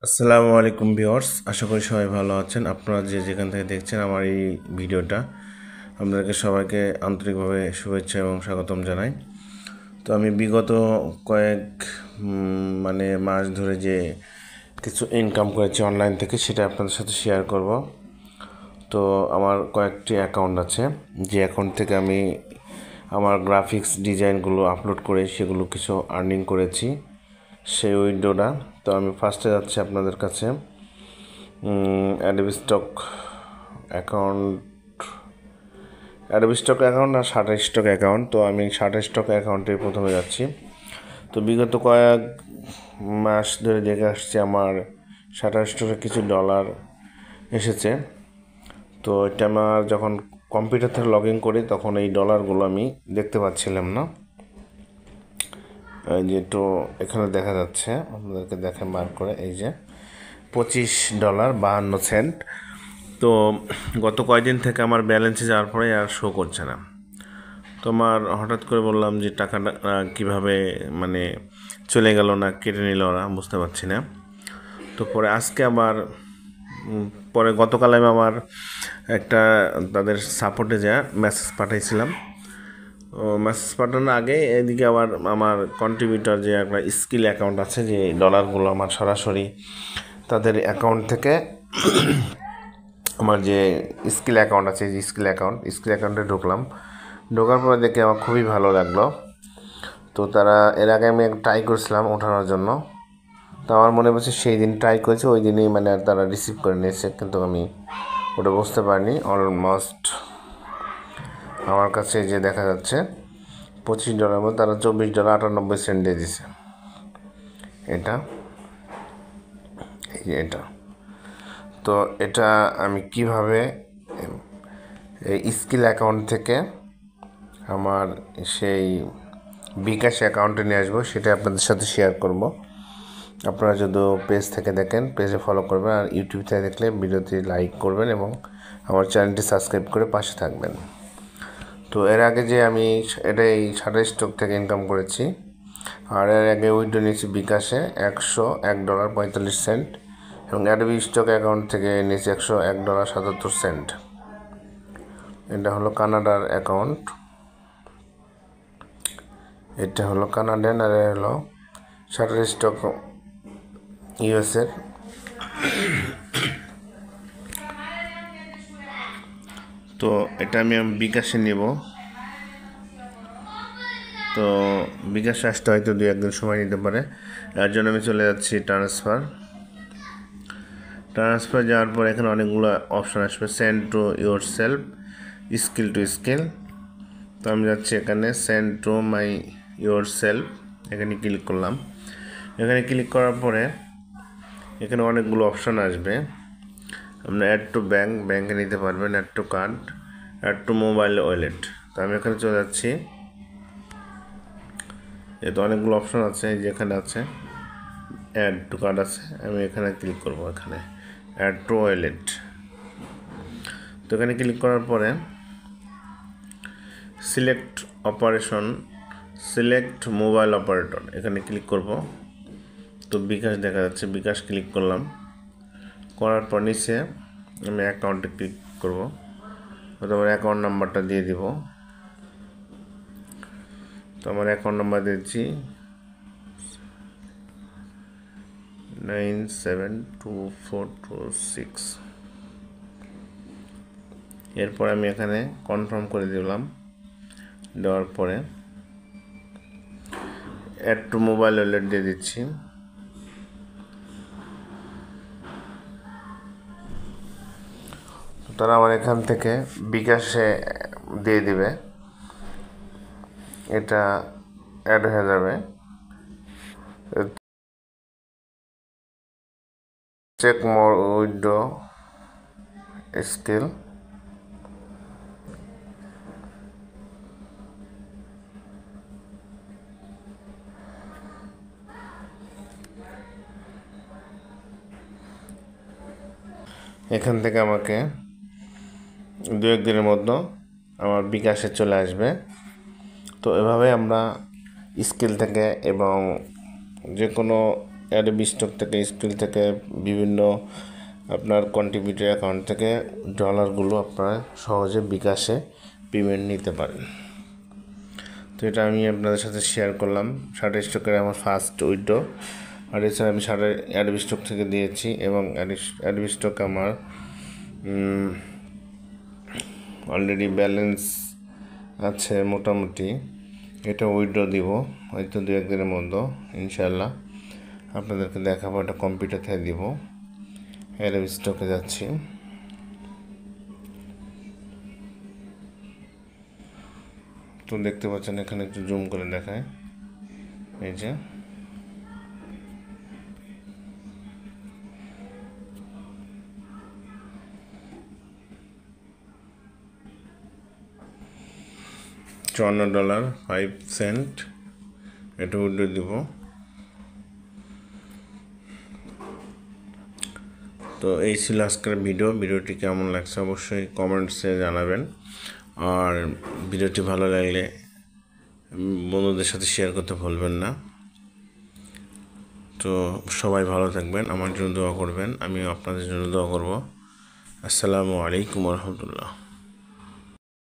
আসসালামু আলাইকুম ভিউয়ার্স, আশা করি সবাই ভালো আছেন। আপনারা যে যেখান থেকে দেখছেন আমার এই ভিডিওটা, আপনাদেরকে সবাইকে আন্তরিকভাবে শুভেচ্ছা এবং স্বাগতম জানাই। তো আমি বিগত কয়েক মাস ধরে যে কিছু ইনকাম করেছি অনলাইন থেকে, সেটা আপনাদের সাথে শেয়ার করব। তো আমার কয়েকটি অ্যাকাউন্ট আছে, যে অ্যাকাউন্ট থেকে আমি আমার গ্রাফিক্স ডিজাইনগুলো আপলোড করে সেগুলো কিছু আর্নিং করেছি, সেই উইন্ডোটা। তো আমি ফার্স্টে যাচ্ছি আপনাদের কাছে অ্যাডোবি স্টক অ্যাকাউন্ট আর শাটার স্টক অ্যাকাউন্ট। তো আমি শাটার স্টক অ্যাকাউন্টে প্রথমে যাচ্ছি। তো বিগত কয়েক মাস ধরে দেখে আসছি আমার শাটার স্টকে কিছু ডলার এসেছে। তো এটা আমার যখন কম্পিউটার থেকে লগ ইন করি তখন এই ডলারগুলো আমি দেখতে পাচ্ছিলাম না। এই যে তো এখানে দেখা যাচ্ছে, আপনাদেরকে দেখে বার করে, এই যে $25.52। তো গত কয়েকদিন থেকে আমার ব্যালেন্সে যাওয়ার পরে আর শো করছে না। তো আমার হঠাৎ করে বললাম যে টাকাটা কীভাবে চলে গেল না কেটে নিল ওরা, বুঝতে পারছি না। তো পরে আজকে আবার পরে গতকাল আমি আমার একটা তাদের সাপোর্টে যা মেসেজ পাঠাইছিলাম। ও মেসেজ পাঠানোর আগে এদিকে আবার আমার কন্ট্রিবিউটর যে একটা স্কিল অ্যাকাউন্ট আছে, যে ডলারগুলো আমার সরাসরি তাদের অ্যাকাউন্ট থেকে আমার যে স্কিল অ্যাকাউন্ট আছে, যে স্কিল অ্যাকাউন্টে ঢোকার পরে দেখে আমার খুবই ভালো লাগলো। তো তারা এর আগে আমি ট্রাই করেছিলাম ওঠানোর জন্য। তো আমার মনে পড়ছে সেই দিন ট্রাই করেছে, ওই দিনই তারা রিসিভ করে নিয়েছে, কিন্তু আমি ওটা বুঝতে পারিনি। অলমোস্ট আমার কাছে যে দেখা যাচ্ছে $25 মধ্যে তারা $24.98 দিয়ে দিছে। এটা এই যে এটা। তো এটা আমি কিভাবে এই স্কিল অ্যাকাউন্ট থেকে আমার সেই বিকাশ অ্যাকাউন্টে নিয়ে আসবো, সেটা আপনাদের সাথে শেয়ার করব। আপনারা যদি পেজ থেকে দেখেন পেজে ফলো করবেন, আর ইউটিউব থেকে দেখলে ভিডিওটি লাইক করবেন এবং আমার চ্যানেলটি সাবস্ক্রাইব করে পাশে থাকবেন। তো এর আগে যে আমি এই শাটার স্টক থেকে ইনকাম করেছি, আর এর আগে উইথড্র নিয়েছি বিকাশে $101.45 এবং অ্যাডোবি স্টক অ্যাকাউন্ট থেকে নিয়েছি $101.77। এটা হলো কানাডার অ্যাকাউন্ট, এটা হলো কানাডিয়ান, আর হলো শাটার স্টক ইউএসএর। তো এটা আমি বিকাশে নেব। তো বিকাশে আসতে হয়তো 2-1 দিন সময় নিতে পারে, এর জন্য আমি চলে যাচ্ছি ট্রান্সফার যাওয়ার পর এখানে অনেকগুলো অপশান আসবে, send to your self, skill to skill. তো আমি যাচ্ছি এখানে send to my your self, এখানে ক্লিক করলাম। এখানে ক্লিক করার পরে এখানে অনেকগুলো অপশান আসবে। আপনার অ্যাড টু ব্যাঙ্কে নিতে পারবেন, add to card, add to mobile wallet. তো আমি এখানে চলে যাচ্ছি। এতে অনেকগুলো অপশান আছে, যেখানে আছে অ্যাড টু কার্ড আছে, আমি এখানে ক্লিক করব, এখানে অ্যাড টু ওয়ালেট। তো এখানে ক্লিক করার পরে সিলেক্ট মোবাইল অপারেটর, এখানে ক্লিক করব। তো বিকাশ দেখা যাচ্ছে, বিকাশ ক্লিক করলাম। করার পর নিচে আমি অ্যাকাউন্টে ক্লিক করব, আমার অ্যাকাউন্ট নাম্বারটা দিয়ে দিব। তো আমার অ্যাকাউন্ট নাম্বার দিচ্ছি 972426। এরপর আমি এখানে কনফার্ম করে দিলাম। দেওয়ার পরে অ্যাড টু মোবাইল ওয়ালেট দিয়ে দিচ্ছি। তারা আমার এখান থেকে বিকাশে দিয়ে দিবে, এটা অ্যাড হয়ে যাবে। চেক মোর উইথড্র স্কিল, এখান থেকে আমাকে 2-1 দিনের মধ্যে আমার বিকাশে চলে আসবে। তো এভাবে আমরা স্কিল থেকে এবং যে কোনো অ্যাডোবি স্টক থেকে, স্কিল থেকে, বিভিন্ন আপনার কন্ট্রিবিউটর অ্যাকাউন্ট থেকে ডলারগুলো আপনারা সহজে বিকাশে পেমেন্ট নিতে পারেন। তো এটা আমি আপনাদের সাথে শেয়ার করলাম। শাটার স্টকের আমার ফার্স্ট উইথড্র, আর এছাড়া আমি শাটার অ্যাডোবি স্টক থেকে দিয়েছি, এবং অ্যাডোবি স্টক আমার অলরেডি ব্যালেন্স আছে মোটামুটি। এটা উইথড্র দিব হয়তো 2-1 দিনের মধ্যে ইনশাল্লাহ। আপনাদেরকে দেখাবো, এটা কম্পিউটার থেকে দিব। অ্যাডোবি স্টকে যাচ্ছি। তো দেখতে পাচ্ছেন, এখানে একটু জুম করে দেখায়, এই যে $54.05 এটা উইথড্র দিব। তো এই ছিল আজকের ভিডিওটি কেমন লাগছে অবশ্যই কমেন্টসে জানাবেন, আর ভিডিওটি ভালো লাগলে বন্ধুদের সাথে শেয়ার করতে ভুলবেন না। তো সবাই ভালো থাকবেন, আমার জন্য দোয়া করবেন, আমিও আপনাদের জন্য দোয়া করব। আসসালামু আলাইকুম রহমতুল্লাহ।